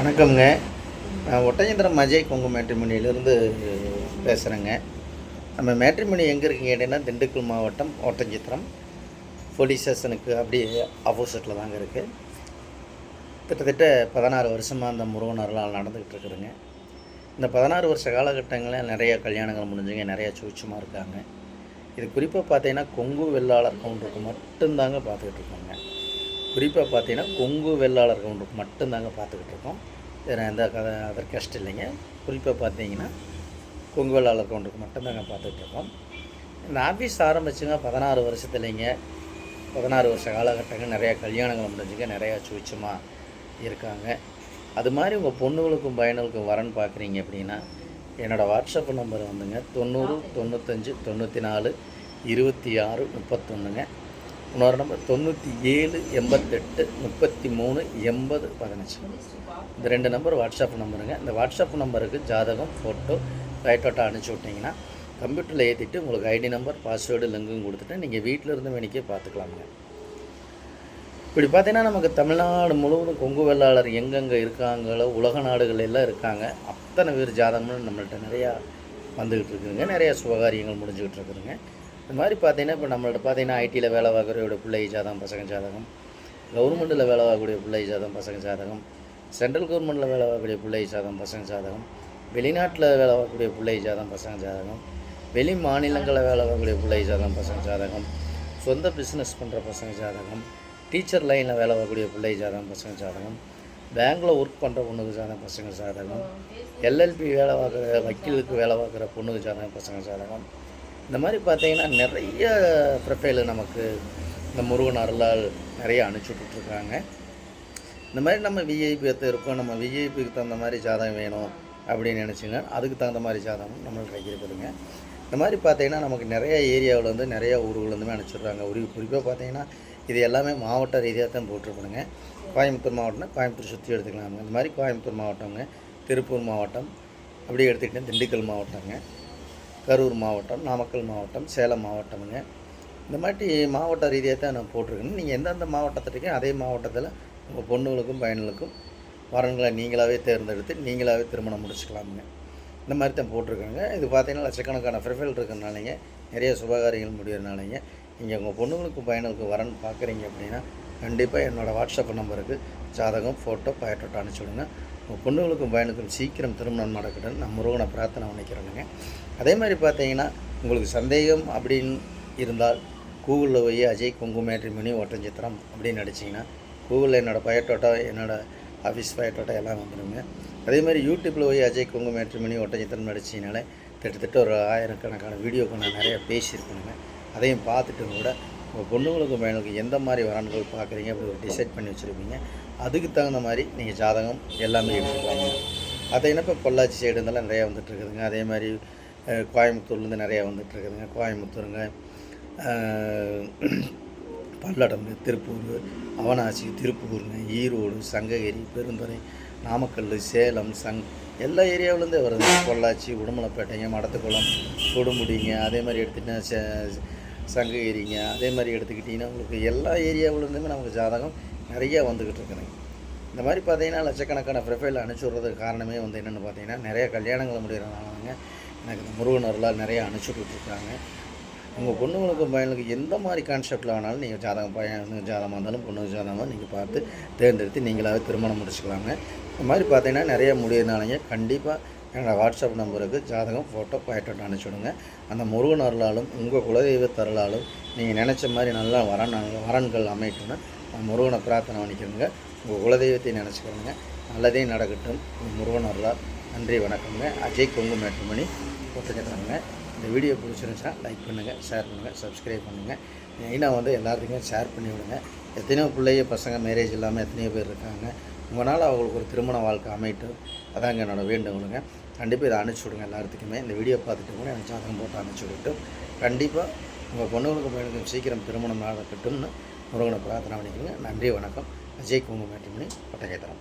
வணக்கம்ங்க. நான் ஒட்டஞ்சத்திரம் அஜய் கொங்கு மேட்ரிமோனியிலேருந்து பேசுகிறேங்க. நம்ம மேட்ரிமோனி எங்கே இருக்குங்க கேட்டிங்கன்னா, திண்டுக்கல் மாவட்டம் ஒட்டஞ்சத்திரம் போலீஸ் ஸ்டேஷனுக்கு அப்படியே ஆப்போசிட்டில் தாங்க இருக்குது. கிட்டத்தட்ட 16 வருஷமாக அந்த முருகன் அருளால் நடந்துக்கிட்டு இருக்குதுங்க. இந்த 16 வருஷ காலகட்டங்களில் நிறைய கல்யாணங்கள் முடிஞ்சுங்க, நிறையா சூட்சமாக இருக்காங்க. இது குறிப்பாக பார்த்தீங்கன்னா கொங்கு வெள்ளாளர் கவுண்டருக்கு மட்டும்தாங்க பார்த்துக்கிட்டு இருக்கோங்க. குறிப்பாக பார்த்தீங்கன்னா கொங்கு வெள்ளாளர் கவுண்டருக்கு மட்டும்தாங்க பார்த்துக்கிட்டு இருக்கோம். வேறு எந்த அதர் கஷ்டம் இல்லைங்க. குறிப்பாக பார்த்தீங்கன்னா கொங்கு வெள்ளாளர் கவுண்டருக்கு மட்டும்தாங்க பார்த்துக்கிட்டு இருக்கோம். இந்த ஆஃபீஸ் ஆரம்பிச்சுங்க 16 வருஷத்துலேங்க, 16 வருஷ காலகட்டங்கள் நிறையா கல்யாணங்கள் முடிஞ்சுங்க, நிறையா சூட்சமாக இருக்காங்க. அது மாதிரி உங்கள் பொண்ணுகளுக்கும் பையனுக்கும் வரன்னு பார்க்குறீங்க அப்படின்னா, என்னோடய வாட்ஸ்அப் நம்பர் வந்துங்க 90 95 94 26 31ங்க. இன்னொரு நம்பர் 97 88 33 80 15. இந்த 2 நம்பர் வாட்ஸ்அப் நம்பருங்க. இந்த வாட்ஸ்அப் நம்பருக்கு ஜாதகம், ஃபோட்டோ, பயோடேட்டா அனுப்பிச்சி விட்டிங்கன்னா கம்ப்யூட்டரில் ஏற்றிட்டு உங்களுக்கு ஐடி நம்பர், பாஸ்வேர்டு, லிங்கும் கொடுத்துட்டு நீங்கள் வீட்டில் இருந்து வேணிக்கே பார்த்துக்கலாமுங்க. இப்படி பார்த்தீங்கன்னா நமக்கு தமிழ்நாடு முழுவதும் கொங்கு வெள்ளாளர் எங்கெங்கே இருக்காங்களோ உலக நாடுகள் எல்லாம் இருக்காங்க. அத்தனை பேர் ஜாதகம்னு நம்மள்கிட்ட நிறையா வந்துக்கிட்டு இருக்குதுங்க. நிறையா சுபகாரியங்கள் முடிஞ்சுக்கிட்டு இருக்குதுங்க. இந்த மாதிரி பார்த்தீங்கன்னா இப்போ நம்மள்ட்ட பார்த்தீங்கன்னா ஐடியில் வேலை பார்க்குறவரோட பிள்ளை ஜாதகம், பசங்க ஜாதகம், கவர்மெண்ட்டில் வேலை பார்க்கக்கூடிய பிள்ளை ஜாதகம், பசங்க ஜாதகம், சென்ட்ரல் கவர்மெண்ட்டில் வேலை பார்க்கக்கூடிய பிள்ளை ஜாதகம், பசங்க ஜாதகம், வெளிநாட்டில் வேலை பார்க்கக்கூடிய பிள்ளை ஜாதகம், பசங்க ஜாதகம், வெளி மாநிலங்களில் வேலை பார்க்கக்கூடிய பிள்ளை ஜாதகம், பசங்க ஜாதகம், சொந்த பிஸ்னஸ் பண்ணுற பசங்க ஜாதகம், டீச்சர் லைனில் வேலை பார்க்கக்கூடிய பிள்ளை ஜாதகம், பசங்க ஜாதகம், பேங்க்கில் ஒர்க் பண்ணுற பொண்ணுக்கு ஜாதகம், பசங்க ஜாதகம், எல்எல்பி வேலை பார்க்குற வக்கீலுக்கு வேலை பார்க்குற பொண்ணுக்கு ஜாதகம், பசங்க ஜாதகம். இந்த மாதிரி பார்த்தீங்கன்னா நிறைய ப்ரொஃபைலு நமக்கு இந்த முருகன் அருளால் நிறைய அனுப்பிச்சுட்ருக்காங்க. இந்த மாதிரி நம்ம விஐபி இருக்கோம், நம்ம விஐபிக்கு தகுந்த மாதிரி ஜாதகம் வேணும் அப்படின்னு நினச்சிங்க, அதுக்கு தகுந்த மாதிரி ஜாதகம் நம்மளுக்கு கிடைக்கிறதுங்க. இந்த மாதிரி பார்த்தீங்கன்னா நமக்கு நிறைய ஏரியாவில் வந்து நிறைய ஊர்கள்லேருந்துமே அனுப்பிச்சிடுறாங்க. குறிப்பாக பார்த்தீங்கன்னா இது எல்லாமே மாவட்ட ரீதியாக தான் போட்டிருக்கணுங்க. கோயம்புத்தூர் மாவட்டம்னா கோயம்புத்தூர் சுற்றி எடுத்துக்கலாமுங்க. இந்த மாதிரி கோயம்புத்தூர் மாவட்டங்க, திருப்பூர் மாவட்டம், அப்படியே எடுத்துக்கிட்டேன் திண்டுக்கல் மாவட்டங்க, கரூர் மாவட்டம், நாமக்கல் மாவட்டம், சேலம் மாவட்டமுங்க. இந்த மாதிரி மாவட்ட ரீதியாக தான் நான் போட்டிருக்கேன். நீங்கள் எந்தெந்த மாவட்டத்துக்கு அதே மாவட்டத்தில் உங்கள் பொண்ணுகளுக்கும் பையன்களுக்கும் வரன்களை நீங்களாகவே தேர்ந்தெடுத்து நீங்களாகவே திருமணம் முடிச்சுக்கலாமுங்க. இந்த மாதிரி தான் போட்டிருக்காங்க. இது பார்த்தீங்கன்னா லட்சக்கணக்கான ப்ரொஃபைல் இருக்கிறனாலேங்க, நிறைய சுபகாரியங்கள் முடியறதுனாலேங்க, நீங்கள் உங்கள் பொண்ணுங்களுக்கும் பையனுக்கும் வரன் பார்க்குறீங்க அப்படின்னா கண்டிப்பாக என்னோடய வாட்ஸ்அப் நம்பருக்கு ஜாதகம், ஃபோட்டோ, பயோடேட்டா அனுப்பிச்சுடுங்க. உங்கள் பொண்ணுங்களுக்கும் பையனுக்கும் சீக்கிரம் திருமணம் நடக்கட்டுன்னு நான் முருகனை பிரார்த்தனை பண்ணிக்கிறேனுங்க. அதே மாதிரி பார்த்தீங்கன்னா உங்களுக்கு சந்தேகம் அப்படின்னு இருந்தால் கூகுளில் போய் அஜய் கொங்கு மேட்ரிமோனி ஒட்டஞ்சத்திரம் அப்படின்னு அடிச்சிங்கன்னா கூகுளில் என்னோடய பயோடேட்டா, என்னோடய ஆஃபீஸ் பயோடேட்டா எல்லாம் வந்துடுங்க. அதே மாதிரி யூடியூப்பில் போய் அஜய் கொங்கு மேட்ரிமோனி ஒட்டஞ்சத்திரம் அடிச்சிங்கனாலே கிட்டத்தட்ட ஒரு 1000கணக்கான வீடியோக்கு நான் நிறையா பேசியிருக்கணுங்க. அதையும் பார்த்துட்டு கூட உங்கள் பொண்ணுங்களுக்கும் பையனுக்கு எந்த மாதிரி வரன்கள் பார்க்குறீங்க அப்படி ஒரு டிசைட் பண்ணி வச்சுருப்பீங்க. அதுக்கு தகுந்த மாதிரி நீங்கள் ஜாதகம் எல்லாமே எடுத்துக்கலாங்க. பார்த்தீங்கன்னா இப்போ பொள்ளாச்சி சைடு இருந்தெல்லாம் நிறையா வந்துட்டுருக்குதுங்க. அதே மாதிரி கோயம்புத்தூர்லேருந்து நிறையா வந்துட்டுருக்குதுங்க. கோயம்புத்தூருங்க, பல்லடம், திருப்பூர், அவனாசி, திருப்பூருங்க, ஈரோடு, சங்ககிரி, பெருந்துறை, நாமக்கல், சேலம், எல்லா ஏரியாவிலேருந்தே வருது. பொள்ளாச்சி, உடுமலைப்பேட்டைங்க, மடத்துக்குளம், கொடுமுடிங்க, அதே மாதிரி எடுத்துகிட்டிங்கன்னா சங்ககிரிங்க, அதே மாதிரி எடுத்துக்கிட்டிங்கன்னா உங்களுக்கு எல்லா ஏரியாவிலேருந்துமே நமக்கு ஜாதகம் நிறையா வந்துக்கிட்டு இருக்குதுங்க. இந்த மாதிரி பார்த்தீங்கன்னா லட்சக்கணக்கான ப்ரொஃபைல் அனுப்பிச்சுடுறதுக்கு காரணமே வந்து என்னென்னு பார்த்தீங்கன்னா நிறையா கல்யாணங்கள் முடிகிறதுனாலங்க எனக்கு இந்த முருகன் அருளால் நிறையா அனுப்பிச்சுட்ருக்காங்க. உங்கள் பொண்ணுங்களுக்கும் பையனுக்கு எந்த மாதிரி கான்செப்டில் வேணாலும் நீங்கள் ஜாதகம், பையனுக்கு ஜாதகமாக இருந்தாலும் பொண்ணுக்கு ஜாதகமாக நீங்கள் பார்த்து தேர்ந்தெடுத்து நீங்களாகவே திருமணம் முடிச்சுக்கலாங்க. இந்த மாதிரி பார்த்தீங்கன்னா நிறையா முடியறதுனாலங்க கண்டிப்பாக என்னோடய வாட்ஸ்அப் நம்பருக்கு ஜாதகம், ஃபோட்டோ, பயோடேட்டா அனுப்பிச்சுடுங்க. அந்த முருகன் அருளாலும் உங்கள் குலதெய்வ அருளாலும் நீங்கள் நினச்ச மாதிரி நல்லா வரன்கள் அமைக்கணும்னு நான் முருகனை பிரார்த்தனை பண்ணிக்கிறேங்க. உங்கள் குலதெய்வத்தை நினச்சிக்கிறேங்க. நல்லதே நடக்கட்டும். முருகன் அருளால். நன்றி, வணக்கங்க. அஜய் கொங்கு மேட்ரிமோனி ஒட்டஞ்சத்திரங்க. இந்த வீடியோ பிடிச்சிருந்துச்சுன்னா லைக் பண்ணுங்கள், ஷேர் பண்ணுங்கள், சப்ஸ்கிரைப் பண்ணுங்கள். மெயினாக வந்து எல்லாத்துக்குமே ஷேர் பண்ணி விடுங்க. எத்தனையோ பிள்ளைய பசங்க மேரேஜ் இல்லாமல் எத்தனையோ பேர் இருக்காங்க. உங்களால் அவங்களுக்கு ஒரு திருமண வாழ்க்கை அமைட்டு அதாங்க என்னோடய வேண்டுகோளுங்க. கண்டிப்பாக இதை அனுப்பிச்சி விடுங்க எல்லாத்துக்குமே. இந்த வீடியோ பார்த்துட்டு கூட எனக்கு ஜாதகம் போட்டு அனுப்பிச்சி விட்டு கண்டிப்பாக உங்கள் பொண்ணுங்களுக்கு பையனுக்கும் சீக்கிரம் திருமணம் நடக்கட்டும்னு முருகனை பிரார்த்தனை பண்ணிக்கிறேங்க. நன்றி, வணக்கம். அஜய் கொங்கு மேட்ரிமோனி ஒட்டஞ்சத்திரம்.